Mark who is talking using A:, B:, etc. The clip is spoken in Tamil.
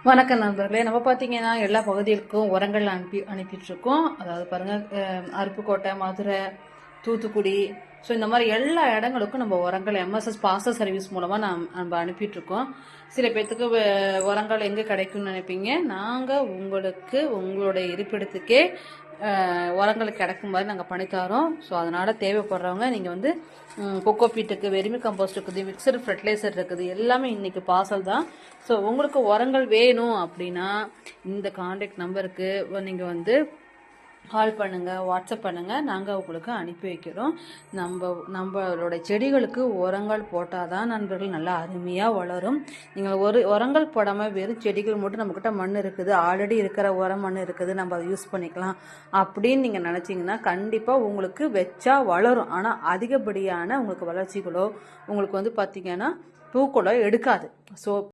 A: வணக்கம் நண்பர்களே. நம்ம பார்த்தீங்கன்னா எல்லா பகுதிகளுக்கும் உரங்கள் அனுப்பிட்டுருக்கோம். அதாவது பாருங்கள், அருப்புக்கோட்டை, மதுரை, தூத்துக்குடி, ஸோ இந்த மாதிரி எல்லா இடங்களுக்கும் நம்ம உரங்கள் எம்எஸ்எஸ் பார்சல் சர்வீஸ் மூலமாக நம்ம அனுப்பிட்டுருக்கோம். சில பேர்த்துக்கு உரங்கள் எங்கே கிடைக்கும்னு நினைப்பீங்க. நாங்கள் உங்களுக்கு உங்களுடைய இருப்பிடத்துக்கே உரங்கள் கிடைக்கும் மாதிரி நாங்கள் பண்ணித்தரோம். ஸோ அதனால் தேவைப்படுறவங்க நீங்கள் வந்து கொக்கோ பீட்டுக்கு, வெர்மி கம்போஸ்ட் இருக்குது, மிக்சடு ஃபர்டிலைசர் இருக்குது, எல்லாமே இன்றைக்கி பார்சல் தான். ஸோ உங்களுக்கு உரங்கள் வேணும் அப்படின்னா இந்த கான்டாக்ட் நம்பருக்கு நீங்கள் வந்து கால் பண்ணுங்கள், வாட்ஸ்அப் பண்ணுங்கள், நாங்கள் உங்களுக்கு அனுப்பி வைக்கிறோம். நம்மளோட செடிகளுக்கு உரங்கள் போட்டால் தான் நண்பர்கள் நல்லா அருமையாக வளரும். நீங்கள் உரங்கள் போடாமல் வெறும் செடிகள் மட்டும் நம்மக்கிட்ட மண் இருக்குது, ஆல்ரெடி இருக்கிற உரம் மண் இருக்குது, நம்ம அதை யூஸ் பண்ணிக்கலாம் அப்படின்னு நீங்கள் நினச்சிங்கன்னா கண்டிப்பாக உங்களுக்கு வச்சா வளரும். ஆனால் அதிகப்படியான உங்களுக்கு வளர்ச்சிகளோ உங்களுக்கு வந்து பார்த்திங்கன்னா பூக்களோ எடுக்காது. ஸோ